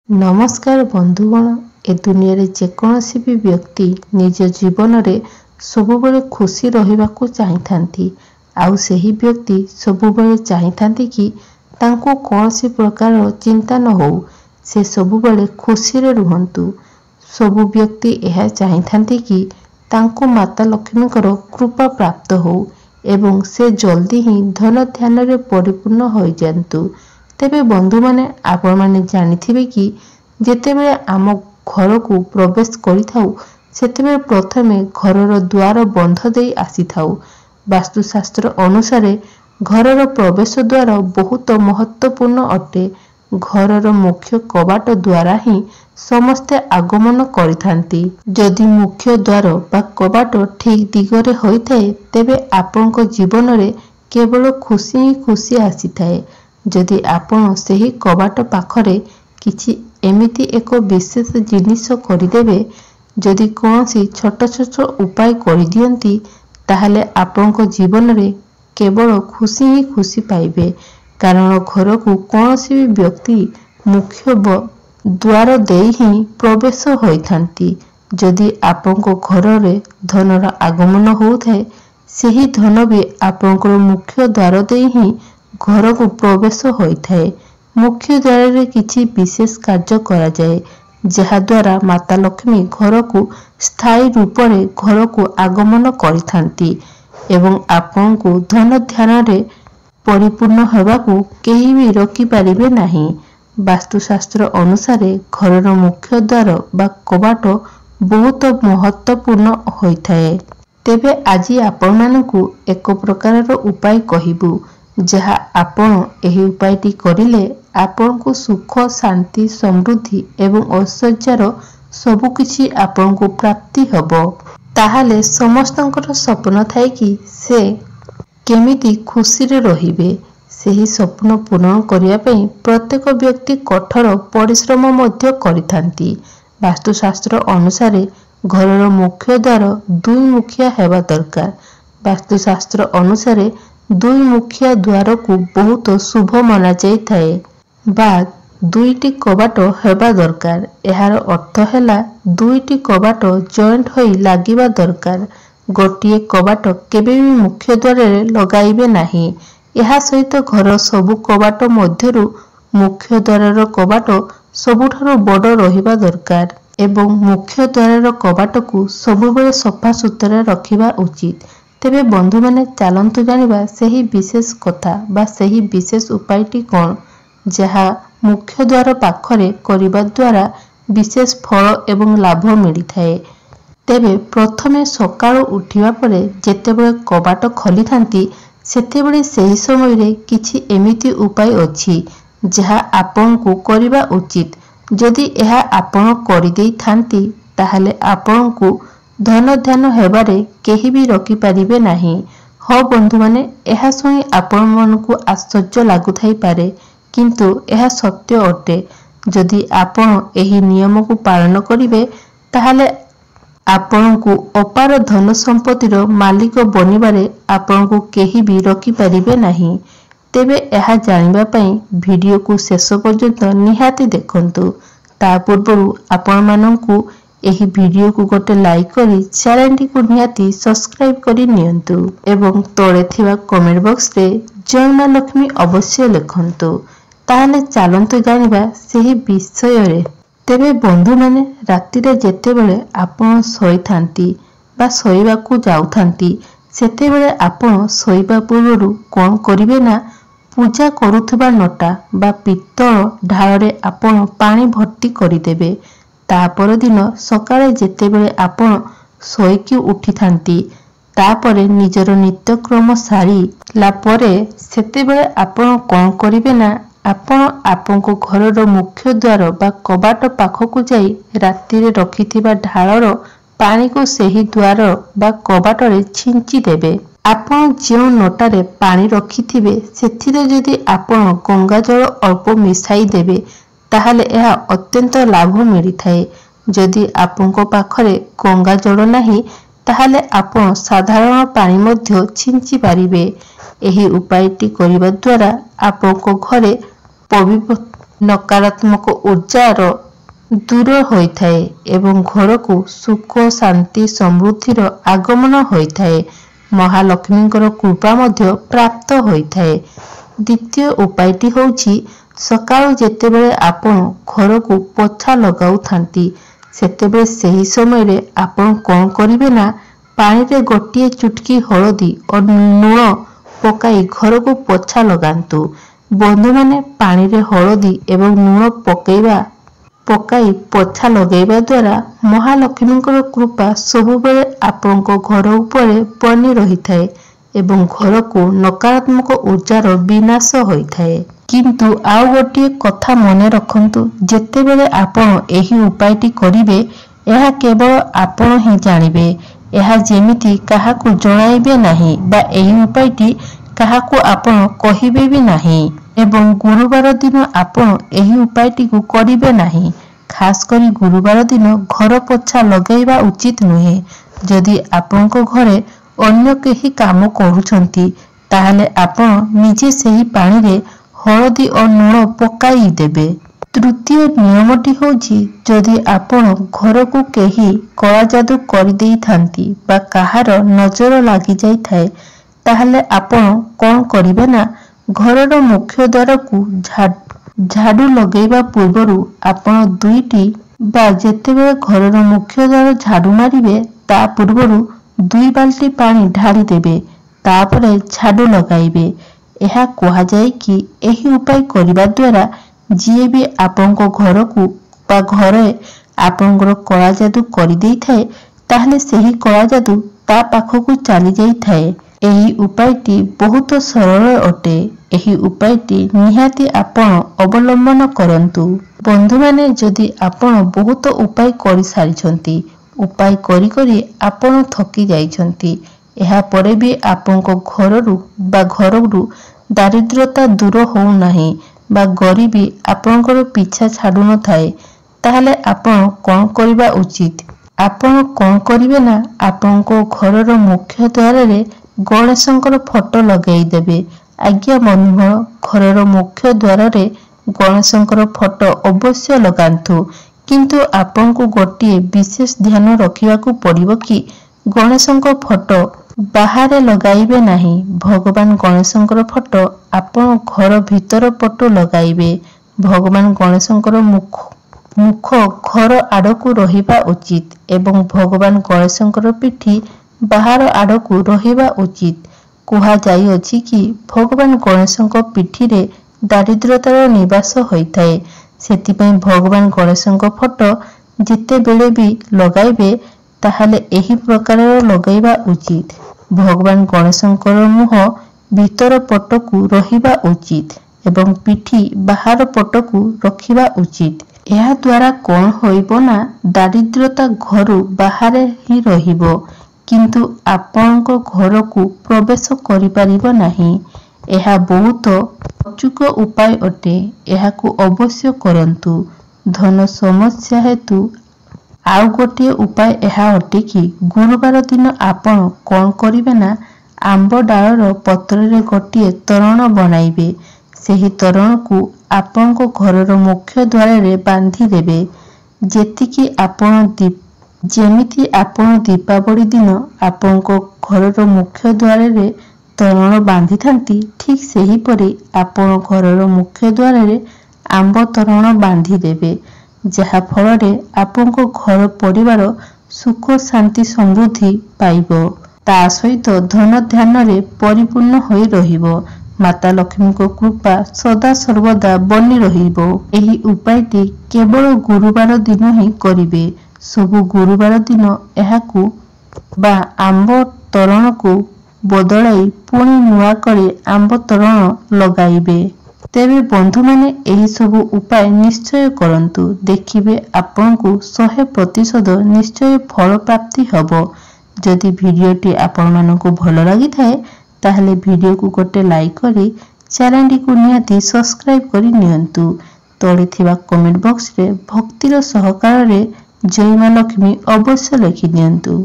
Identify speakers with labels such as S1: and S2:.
S1: नमस्कार बंधुगण। ए दुनिया रे जेकोसी भी व्यक्ति निज जीवन रे सबुबले खुशी रहिबाकू चाहिथांती। आउ सही व्यक्ति सबुबले चाहिथांती कि तांको कौनसी प्रकार चिंता न हो, से सबुबले खुशी रे रुहंतु। सबु व्यक्ति यह चाहिथांती कि तांको माता लक्ष्मी कृपा प्राप्त हो एवं से जल्दी ही धन ध्यान रे परिपूर्ण हो जांतु। तेबे बंधु माने आपण माने जानिथिबे कि जेतेबेले आम घर को प्रवेश करिथाउ सेतेबेले प्रथमे घरर द्वार बंध देई आसीथाउ। वास्तुशास्त्र अनुसार घरर प्रवेश द्वार बहुत महत्वपूर्ण अटे। घरर मुख्य कबाट द्वारा ही समस्ते आगमन करिथांती। जदि मुख्य द्वार बा कबाट ठीक दिगरे होइथाए तेबे आपनक जीवन रे केवल खुशी ही खुशी आसीथाए। जदि आपण सही कबाट पाखरे किछि एमिति एक विशेष जिनिस करिदेबे, जदि कौनसी छोट छोट उपाय करिदियंती, ताहले आपनक जीवन रे केवल खुशी ही खुशी पाइबे। कारण घर को कौनसी भी व्यक्ति मुख्य द्वार देई ही प्रवेश होइथांती। जदि आपनक घर रे धनर आगमन होउथाए, सेही धन भी आपनकर मुख्य द्वार देई ही घर को प्रवेश होइथाए। मुख्य द्वार रे किछि विशेष कार्य करा जाए, जहा द्वारा माता लक्ष्मी घर को स्थायी रूप रे घर को आगमन करिथांती एवं आपन को धन ध्यान रे परिपूर्ण होबाकू केही भी रोकी पारिबे नाही। वास्तुशास्त्र अनुसार घरर मुख्य द्वार बा कबाट बहुत महत्वपूर्ण होइथाए। तेबे आजी आपण मानकू एक प्रकारर उपाय कहिबू, जहा आपण एही उपायटी करिले आपण को सुख शांति समृद्धि एवं ऐश्वर्यर सबु किछि आपण को प्राप्ति हबो। ताहाले समस्तंकर स्वप्न थाए कि से केमिति खुशी रे रहिबे। सेही स्वप्न पूर्ण करिया पई प्रत्येक व्यक्ति कठोर परिश्रम मध्य करिथांती। वास्तुशास्त्र अनुसार घरर मुख्य द्वार दुई मुखिया हेबा दरकार। वास्तुशास्त्र अनुसार दुई मुखिया द्वार को बहुत शुभ माना जाइथाए बा दुईटी कबाट हेबा दरकार। एहार अर्थ हैला दुईटी कबाट जॉइंट होई लागिबा दरकार। गोटिए कबाट केबे भी मुख्य द्वार रे लगाइबे नाही। एहा सहित घर सबु कबाट मध्यरु मुख्य द्वारर कबाट सबुठारु बड़ रहिबा दरकार एवं मुख्य द्वारर कबाट को सबुबेले सफा सुतरा रखिबा उचित। तेबे बंधु माने चलंतु जानिबा सही विशेष कथा बा सही विशेष उपायटी कौन, जहा मुख्य द्वार पाखरे करिबा द्वारा विशेष फल एवं लाभ मिलिथाए। तेबे प्रथमे सकाळु उठिबा परे जेतेबेले कबाट खोलिथांती सेतेबेले सही समय रे किछि एमिति उपाय अछि जहा आपन को करिबा उचित। जदि एहा आपन करि देई थांती ताहाले आपन को धन ध्यान हेबारे केही भी रोकी पारिबे नाही। हो बंधु माने एहा सुनी आपण मन को आश्चर्य लागुथाई पारे, किंतु एहा सत्य अटे। जदि आपण एही नियम को पालन करिवे ताहाले आपण को अपार धन संपत्तिर मालिक बनिबारे आपण को केही भी रोकी पारिबे नाही। तेबे एहा जानिबा पई वीडियो को शेष पर्यंत निहाती देखंतु। ता पूर्वरु आपण माननकु एही वीडियो को गोटे लाइक करी चैनल को निहाती सब्सक्राइब करी नियंतु एवं तळे थिबा कमेंट बॉक्स रे जय मां लक्ष्मी अवश्य लिखंतु। ताहले चलंतु जानिबा सेही विषय रे। तेबे बंधु माने राति रे जेतेबेले आपण सोइथांती बा सोइबाकू जाउथांती सेतेबेले आपण सोइबा पूर्वरु कोन करिवे ना, पूजा करुथबा नटा बा पित्तल ढाळ रे आपण पानी भर्ती करिदेबे। तापर दिन सकाळे जेतेबेले आपण सोइकी उठिथांती तापरे निजर नित्यक्रम सारीला परे सेतेबेले आपण कोन करिवे ना, आपण आपनको घरर मुख्य द्वार बा कबाट पाखकू जाई राति रे रखिथिबा ढाळर पानी को सेही द्वार बा कबाट रे छिंची देबे। आपण जेउ नटारे पानी रखिथिबे सेथिरे जदि आपण गंगा जल अल्प मिसाई देबे ताहाले एहा अत्यंत लाभ मिलिथाए। जदि आपनको पाखरे गंगा जल नाही ताहाले आपण साधारण पानी मध्य छिंची पारिबे। एही उपायटी करिबा द्वारा आपनको घरे नकारात्मक ऊर्जार दूर होता है एवं घर को सुख शांति समृद्धिर आगमन होता है। महालक्ष्मी कृपा मध्य प्राप्त होता है। द्वितीय उपायटी होछि सकाळु जेतेबेले आपण घर को पोछा लगाउ थांती सेतेबेले सही समय रे आपण कोन करिवे ना पानी रे गोटिए चुटकी हळदी और लूण पकाई घर को पोछा लगांतु। बंधु माने पानी रे हळदी एवं लूण पकाई पोछा लगेଇବା द्वारा महालक्ष्मी कृपा सबुबेले आपणको घर उपरे बनी रहिथाए एवं घर को नकारात्मक ऊर्जार विनाश होइथाए। किंतु आउ गोटे कथा मने रखंतु जेतेबेले आपण एही उपायटी करिवे एहा केवल आपण ही जानिबे। एहा जेमिति काहाकू जणाइबे नाही बा एही उपायटी काहाकू आपण कहिबे भी नाही एवं गुरुवार दिन आपण एही उपायटी को करिबे नाही। खास करी गुरुवार दिन घर पोछा लगाइबा उचित नुहे। जदि आपणको घरे अन्य केही काम करूछंती ताहले आपण निजे सेही पानी रे हळदी और लूण पकाई देबे। तृतीय नियमटी होछि जदि आपण घर को केही कला जादू कर देई थांती बा काहार नजर लागि जाई थाए ताहले आपण कोन करिवे ना घरर मुख्य द्वार को झाड़ू लगेଇବା पूर्वरु आपण दुईटी बा जेतेबेले घरर मुख्य द्वार झाड़ू मारिबे ता पूर्वरु 2 बाल्टी पानी ढाली देबे तापरे झाड़ू लगाइबे। एहा कहा जाय कि एही उपाय करिबा द्वारा जिए भी आपनको घर को बा घरे आपनकर कला जादू कर देई थाए ताहले सेही कला जादू ता पाखकू चली जाई थाए। एही उपायटी बहुत सरल अटे। एही उपायटी निहाती आपण अवलंबन करंतु। बंधु माने जदि आपण बहुत उपाय कर सारिछंती उपाय करी करी आपण थकी जाइछंती एहा परे भी आपनको घररू दारिद्रता दूर हो नाही बा गरीबी आपनकर पीछा छाडू न थाए ताहले आपण कोन करिबा उचित। आपण कोन करिवे ना आपनको घरर मुख्य द्वार रे गणेशंकर फोटो लगाई देबे। आज्ञा बंधुगण घरर मुख्य द्वार रे गणेशंकर फोटो अवश्य लगांतु किंतु आपनको गोटिए विशेष ध्यान रखिबाकू पड़िबो कि गणेशंकर फोटो बाहर लगाइबे नाही। भगवान गणेशंकर फोटो आपण घर भीतर पटो लगाइबे। भगवान गणेशंकर मुख घर आड़कू रहिबा उचित एवं भगवान गणेशंकर पिठी बाहर आड़कू रहिबा उचित। कुहा जाई अछि कि भगवान गणेशंकर पिठी रे दारिद्रतार निवास होइथाए सेतिपई भगवान गणेशंकर फोटो जेते बेले भी लगाइबे ताहले एही प्रकार लगाइबा उचित। भगवान गणेशंकर मुह भीतर पटकू रहिबा उचित एवं पिठी बाहर पटकू रखिबा उचित। एहा द्वारा कोन होइबो ना दारिद्रता घरु बाहर ही रहिबो किंतु आपनको घर को प्रवेश करि परिबो नाही। एहा बहुत अचूक उपाय अटे। एहा को अवश्य करंतु। धन समस्या हेतु आउ गोटे उपाय एहा अटे कि गुरुवार दिन आपण कोन करिवे ना आंब डालर पत्र रे गोटे तोरण बनाइबे। सेही तोरण को आपनको घरर मुख्य द्वार रे बांधी देबे। जेमिति आपण दीपावली दिन आपनको घरर मुख्य द्वार रे तोरण बांधी थांती ठीक सेही परि आपण घरर मुख्य द्वार रे आंब तोरण बांधी देबे जहा फल रे आपनको घर परिवार सुख शांति समृद्धि पाइबो। ता सहित धन ध्यान रे परिपूर्ण होई रहिबो। माता लक्ष्मी को कृपा सदा सर्वदा बनी रहिबो। एही उपायटी केवल गुरुवार दिन ही करिवे। सबु गुरुवार दिन एहाकू बा आंब तोरण को बदलाई पुणी नुआ करे आंब तोरण लगाइबे। तेबे बंधु माने एही सबु उपाय निश्चय करंतु। देखिबे आपनकू 100% निश्चय फल प्राप्ति हबो। जदि भिडियोटी आपण मानकू भल लागि थाए ताहले भिडियो को गोटे लाइक करी चैनल को निहाती सब्सक्राइब करी नियंतु। तळे थिबा कमेंट बॉक्स रे भक्तिर सहकार रे जय मां लक्ष्मी अवश्य लिखि दियंतु।